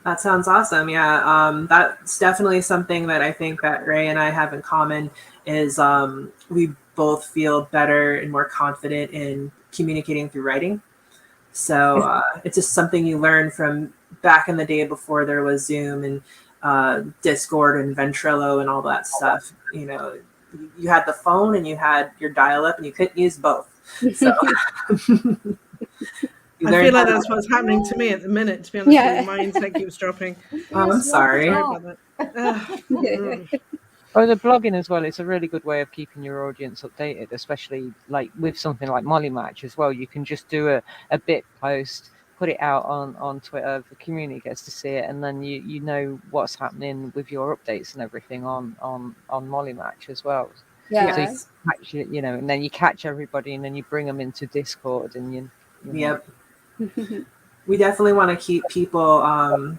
That sounds awesome. Yeah, that's definitely something that I think that Rae and I have in common is we both feel better and more confident in communicating through writing. So it's just something you learn from back in the day before there was Zoom and Discord and Ventrilo and all that stuff. You know, you had the phone and you had your dial-up and you couldn't use both. So I feel like that's what's happening to me at the minute, to be honest with you. My internet keeps dropping. Oh, I'm sorry. Sorry about that. Oh, the blogging as well. It's a really good way of keeping your audience updated, especially like with something like Molly Match as well. You can just do a bit post, put it out on Twitter, the community gets to see it, and then you know what's happening with your updates and everything on Molly Match as well. Yeah. So actually, you know, and then you catch everybody, and then you bring them into Discord, and you know. Yep. We definitely want to keep people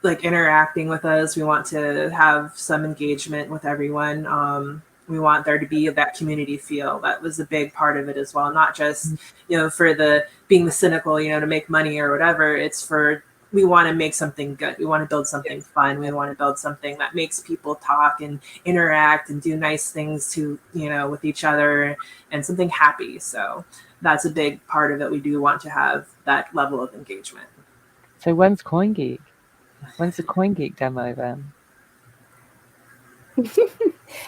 like interacting with us. We want to have some engagement with everyone. We want there to be that community feel. That was a big part of it as well. Not just, you know, for the being the cynical, you know, to make money or whatever. It's for, we want to make something good. We want to build something fun. We want to build something that makes people talk and interact and do nice things to, you know, with each other and something happy. So that's a big part of it. We do want to have that level of engagement. So when's CoinGeek? When's the CoinGeek demo then?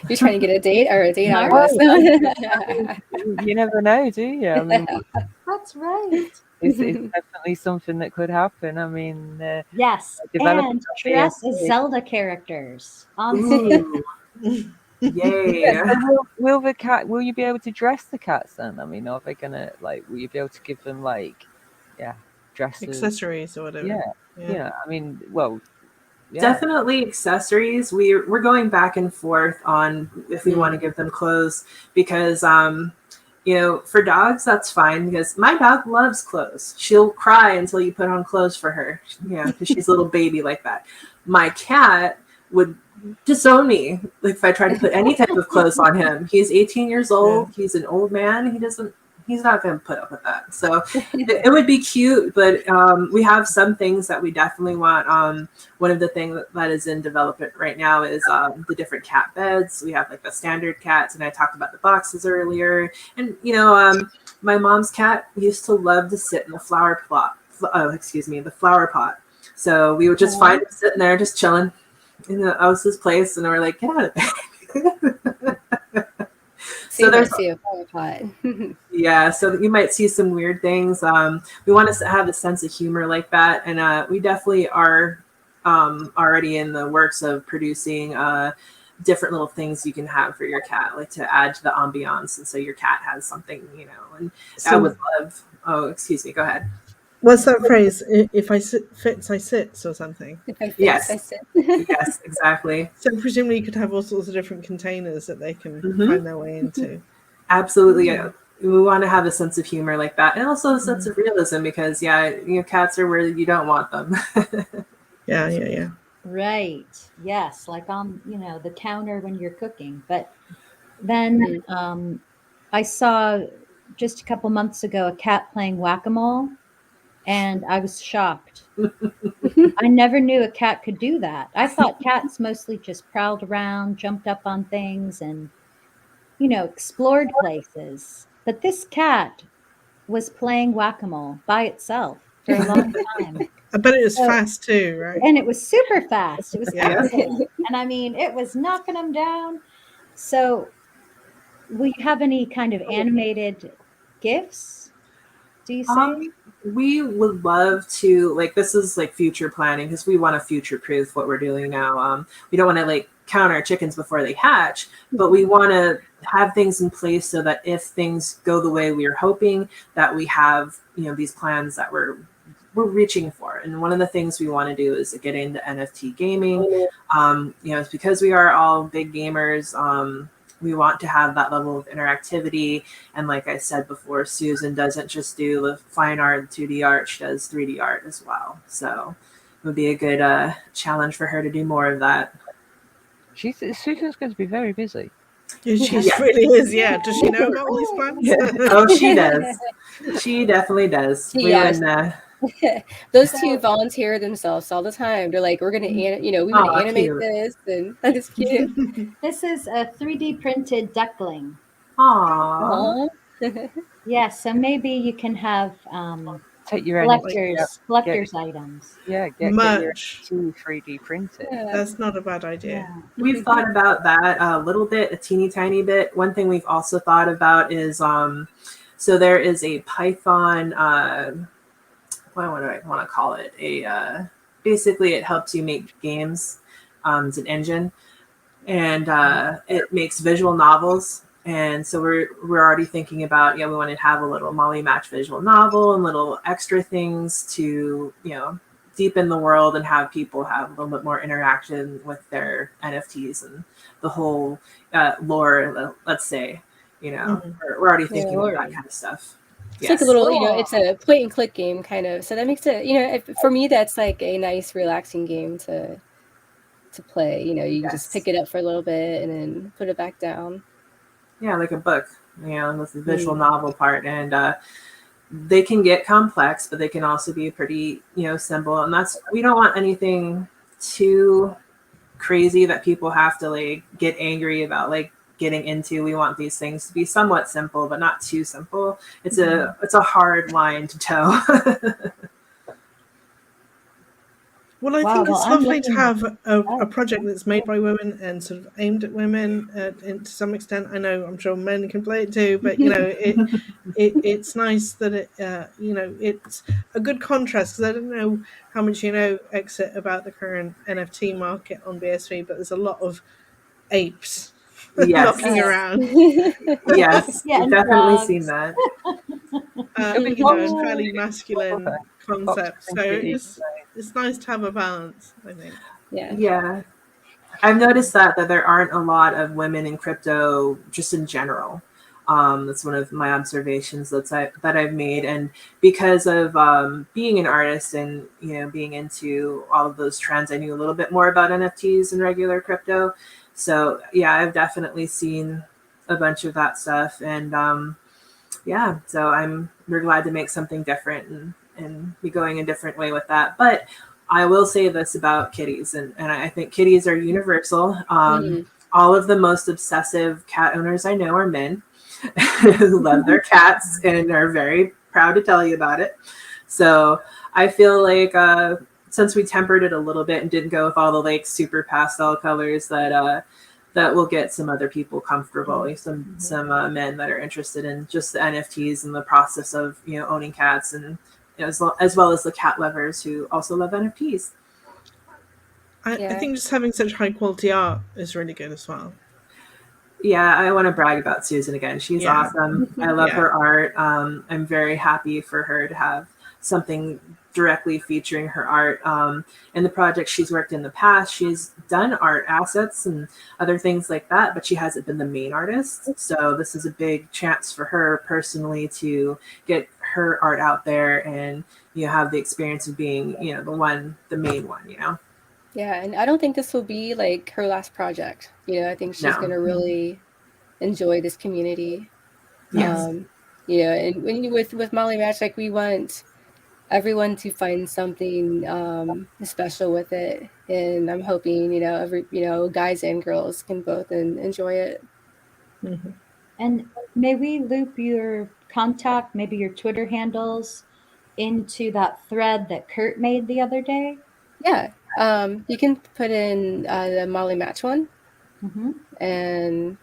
You're trying to get a date or a date out of us. You never know, do you? I mean, that's right. It's definitely something that could happen. I mean, yes, and dress as Zelda characters on stage. Yay! Will the cat? Will you be able to dress the cats then? I mean, are they gonna like? Will you be able to give them like, dresses, accessories or whatever? Yeah. I mean, well, definitely accessories. We're going back and forth on if we want to give them clothes because you know, for dogs that's fine because my dog loves clothes. She'll cry until you put on clothes for her. Yeah, because she's a little baby like that. My cat would disown me like if I tried to put any type of clothes on him. He's 18 years old. He's an old man. He's not going to put up with that. So it would be cute, but we have some things that we definitely want. One of the things that is in development right now is the different cat beds. We have like the standard cats, and I talked about the boxes earlier. And, you know, my mom's cat used to love to sit in the flower pot. The flower pot. So we would just find him sitting there just chilling in the house's place, and we're like, get out of there. So there's a flower pot. Yeah, so you might see some weird things. We want to have a sense of humor like that, and we definitely are already in the works of producing different little things you can have for your cat, like to add to the ambiance, and so your cat has something, you know. And so, I would love. Oh, excuse me. Go ahead. What's that phrase? If I fits, I sits, or something. If I fits, yes. I sit. Yes, exactly. So presumably you could have all sorts of different containers that they can find their way into. Absolutely. Yeah. We want to have a sense of humor like that, and also a sense of realism because, you know, cats are where you don't want them. Yeah. Right. Yes, like on, you know, the counter when you're cooking. But then I saw just a couple months ago a cat playing whack-a-mole, and I was shocked. I never knew a cat could do that. I thought cats mostly just prowled around, jumped up on things, and, you know, explored places. But this cat was playing whack-a-mole by itself for a long time. I bet it was fast too, right? And it was super fast. It was excellent. And I mean, it was knocking them down. So, will you have any kind of animated gifts? Do you say? We would love to, like, this is like future planning because we want to future proof what we're doing now. We don't want to like count our chickens before they hatch, but we want to have things in place so that if things go the way we are hoping, that we have, these plans that we're reaching for. And one of the things we want to do is get into NFT gaming. It's because we are all big gamers. We want to have that level of interactivity. And like I said before, Susan doesn't just do the fine art, 2D art, she does 3D art as well. So it would be a good challenge for her to do more of that. Susan's going to be very busy. She really is, yeah. Does she know about all these plans? Oh, she does. She definitely does. Those two volunteer themselves all the time. They're like, we're going to, we want to animate cute. this, and that is cute. This is a 3D printed duckling. Aww. Yeah, so maybe you can have take your collector's items. Yeah, get your 3D printed. That's not a bad idea. Yeah. We've thought about that a little bit, a teeny tiny bit. One thing we've also thought about is so there is a Python what do I want to call it? Basically it helps you make games. It's an engine, and it makes visual novels. And so we're already thinking about, we want to have a little Molly Match visual novel and little extra things to, deepen the world and have people have a little bit more interaction with their NFTs and the whole lore, let's say, we're already thinking of that kind of stuff. It's like a little, it's a point and click game kind of. So that makes it, for me, that's like a nice relaxing game to play. You can just pick it up for a little bit and then put it back down. Yeah, like a book, with the visual novel part. And they can get complex, but they can also be pretty, simple. And we don't want anything too crazy that people have to like get angry about, like getting into. We want these things to be somewhat simple, but not too simple. It's a hard line to toe. Well, I think it's lovely to have a project that's made by women and sort of aimed at women to some extent. I'm sure men can play it too, but it's nice that it's a good contrast, because I don't know how much Exit about the current NFT market on BSV, but there's a lot of apes knocking around. Yes, I've definitely seen that. Fairly masculine concept, so it's nice to have a balance, I think. Yeah. I've noticed that there aren't a lot of women in crypto just in general. That's one of my observations that I've made. And because of being an artist and being into all of those trends, I knew a little bit more about NFTs and regular crypto. So yeah, I've definitely seen a bunch of that stuff. And so we're glad to make something different and be going a different way with that. But I will say this about kitties, and I think kitties are universal. All of the most obsessive cat owners I know are men who love their cats and are very proud to tell you about it. So I feel like since we tempered it a little bit and didn't go with all the like super pastel colors, that will get some other people comfortable, some men that are interested in just the NFTs and the process of owning cats, and as well as the cat lovers who also love NFTs. I think just having such high quality art is really good as well. Yeah, I want to brag about Susan again. She's awesome. I love her art. I'm very happy for her to have something directly featuring her art. In the project she's worked in the past, she's done art assets and other things like that, but she hasn't been the main artist. So this is a big chance for her personally to get her art out there and have the experience of being the main one. Yeah, and I don't think this will be like her last project. I think she's going to really enjoy this community. Yes. And with Molly Match, like, we want everyone to find something special with it, and I'm hoping every guys and girls can both enjoy it. Mm-hmm. And may we loop your contact, maybe your Twitter handles, into that thread that Kurt made the other day? Yeah, you can put in the Molly Match one, and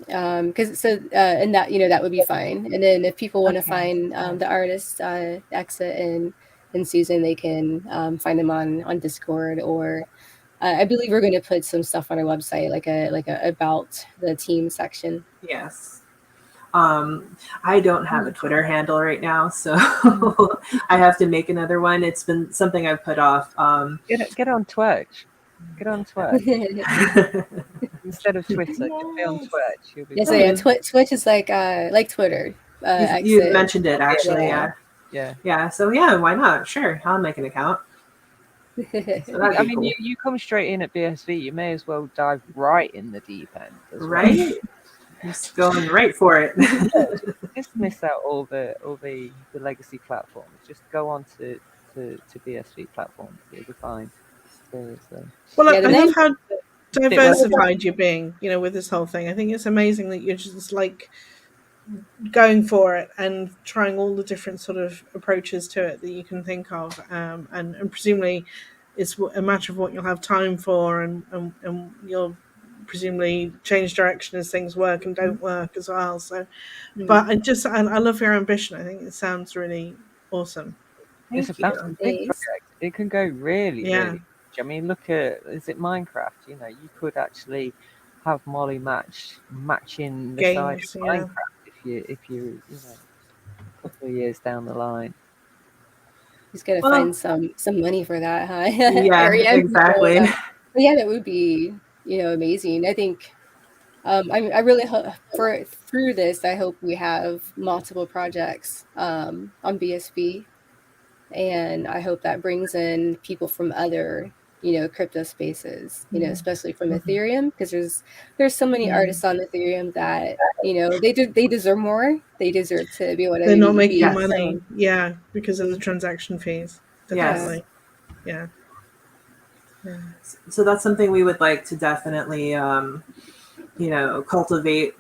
Because and that that would be fine. And then if people want to find the artists, Exit and Susan, they can find them on Discord, or I believe we're going to put some stuff on our website, like a about the team section. Yes. I don't have a Twitter handle right now, so I have to make another one. It's been something I've put off. Get on Twetch. Get on Twitch. Instead of Twitter, just be on Twitch. You'll be Twitch is like Twitter. You mentioned it actually, yeah. So yeah, why not? Sure, I'll make an account. So I mean, cool. you come straight in at BSV. You may as well dive right in the deep end, right? Well. Just going right for it. Just miss out all the legacy platforms. Just go on to BSV platforms. You'll be fine. Seriously. Well, I love how diversified you're being, with this whole thing. I think it's amazing that you're just like going for it and trying all the different sort of approaches to it that you can think of, and presumably it's a matter of what you'll have time for, and you'll presumably change direction as things work and don't work as well. So, but I love your ambition. I think it sounds really awesome. It's a big project. It can go really, really. I mean, look at, is it Minecraft? You could actually have Molly matching the side of Minecraft if you a couple of years down the line. He's gonna find some money for that, huh? Yeah, exactly. But yeah, that would be amazing. I think I really hope through this. I hope we have multiple projects on BSV, and I hope that brings in people from other crypto spaces, especially from Ethereum, because there's so many artists on Ethereum that they deserve more. They deserve to be able to. They're not making money, because of the transaction fees. Definitely, yeah. So that's something we would like to definitely, cultivate,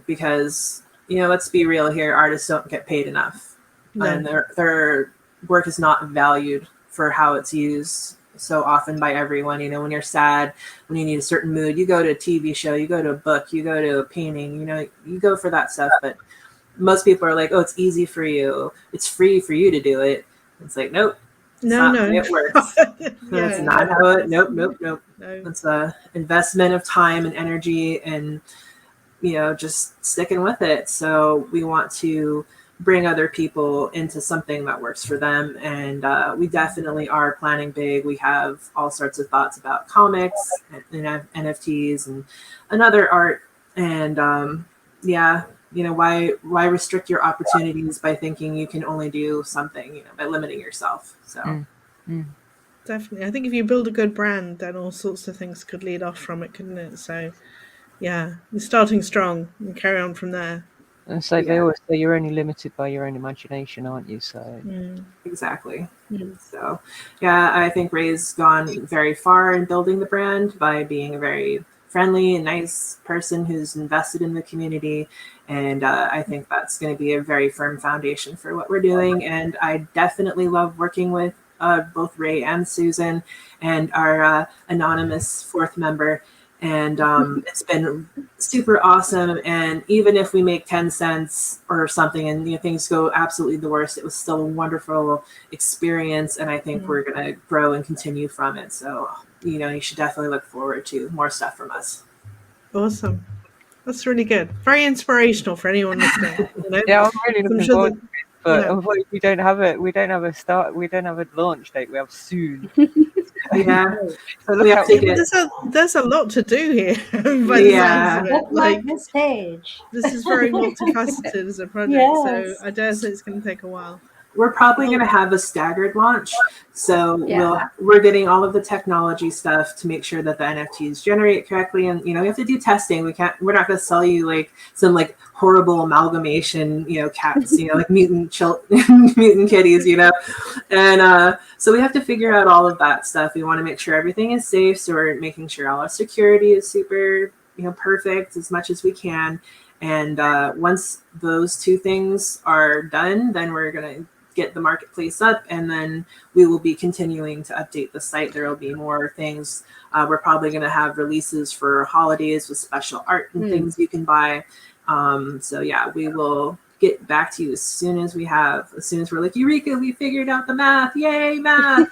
because let's be real here, artists don't get paid enough, and their work is not valued for how it's used so often by everyone. When you're sad, when you need a certain mood, you go to a TV show, you go to a book, you go to a painting, you go for that stuff. But most people are like, oh, it's easy for you, it's free for you to do it. It's like, nope. No, it works. That's not how it. Nope. No. It's a investment of time and energy, and just sticking with it. So we want to bring other people into something that works for them, and we definitely are planning big. We have all sorts of thoughts about comics and NFTs and other art, and why restrict your opportunities by thinking you can only do something, by limiting yourself. So definitely, I think if you build a good brand, then all sorts of things could lead off from it, couldn't it? So you're starting strong and carry on from there. And so they always say you're only limited by your own imagination, aren't you? So exactly. So I think Rae's gone very far in building the brand by being a very friendly and nice person who's invested in the community. And I think that's going to be a very firm foundation for what we're doing. And I definitely love working with both Rae and Susan and our anonymous fourth member. And it's been super awesome. And even if we make 10 cents or something and things go absolutely the worst, it was still a wonderful experience. And I think we're going to grow and continue from it. So, you should definitely look forward to more stuff from us. Awesome. That's really good. Very inspirational for anyone listening. Yeah, I'm really looking forward to it. But unfortunately, we don't have a launch date. We have soon. So there's a lot to do here. Like this page. This is very multifaceted as a project, so I dare say it's going to take a while. We're probably going to have a staggered launch. So we're getting all of the technology stuff to make sure that the NFTs generate correctly. And, we have to do testing. We're not going to sell you like some like horrible amalgamation, cats, like mutant kitties, And so we have to figure out all of that stuff. We want to make sure everything is safe. So we're making sure all our security is super, perfect as much as we can. And once those two things are done, then we're going to get the marketplace up, and then we will be continuing to update the site. There will be more things. We're probably going to have releases for holidays with special art and things you can buy. So yeah, we will get back to you as soon as we're like, Eureka, we figured out the math. Yay, math.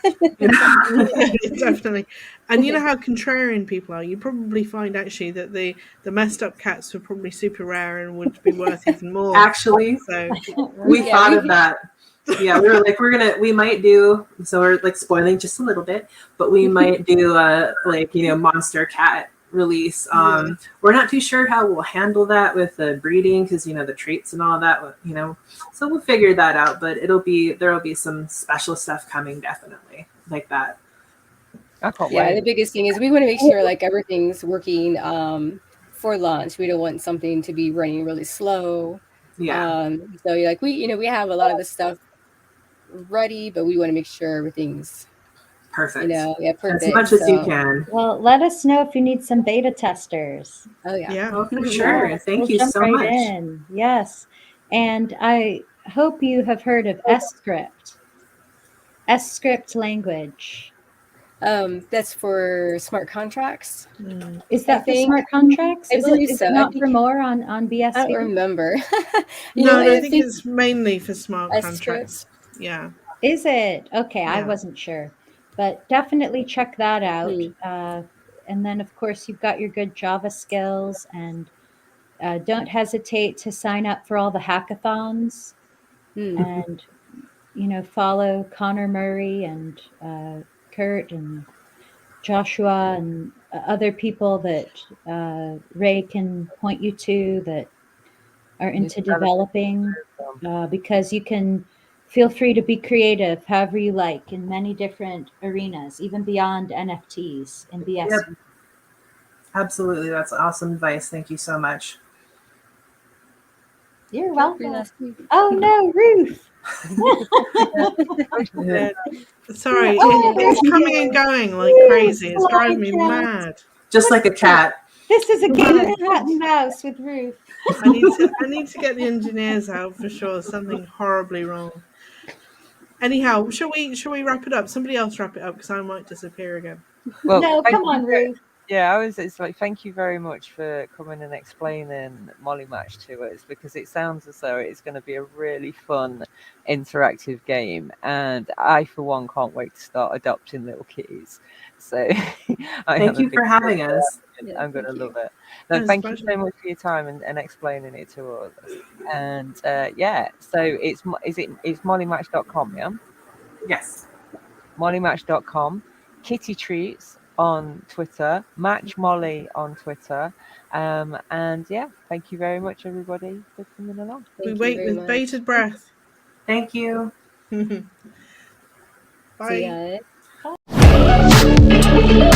Definitely. And you know how contrarian people are. You probably find actually that the messed up cats were probably super rare and would be worth even more. Actually, so we thought of that. Yeah, we were like, we might do, so we're like spoiling just a little bit, but we might do a monster cat release. We're not too sure how we'll handle that with the breeding, because the traits and all that, so we'll figure that out. But there'll be some special stuff coming, definitely, like that. I can't wait. The biggest thing is we want to make sure like everything's working for launch. We don't want something to be running really slow. So like we have a lot of the stuff ready, but we want to make sure everything's perfect. Perfect. As much as you can. Well, let us know if you need some beta testers. Oh yeah. Oh, for sure. Yes, Thank we'll you jump so right much. in. Yes. And I hope you have heard of S-script language. That's for smart contracts. Is that for smart contracts? I believe is so. it not for more on BSV? I don't remember. I think it's mainly for smart contracts. Yeah. Is it? Okay, Yeah. I wasn't sure. But definitely check that out. And then, of course, you've got your good Java skills, and don't hesitate to sign up for all the hackathons and, follow Connor Murray and Kurt and Joshua and other people that Rae can point you to that are into developing, because you can feel free to be creative however you like in many different arenas, even beyond NFTs and BSV. Yep. Absolutely. That's awesome advice. Thank you so much. You're welcome. Oh no, Ruth. Sorry, it's coming and going like crazy. It's driving me mad. Just like a cat. This is a game of cat and mouse with Ruth. I need to get the engineers out for sure. Something horribly wrong. Anyhow, shall we wrap it up? Somebody else wrap it up, because I might disappear again. Well, no, come on, Ruth. Yeah, it's like, thank you very much for coming and explaining Molly Match to us, because it sounds as though it's going to be a really fun, interactive game, and I, for one, can't wait to start adopting little kitties. So, thank you for having us. I'm going to love it. No, thank you so much for your time and explaining it to us. And so it's mollymatch.com, yeah? Yes. mollymatch.com. Kitty Treats on Twitter, Match Molly on Twitter, and thank you very much, everybody, for coming along. We wait with bated breath. Thank you. Bye. See ya. Bye.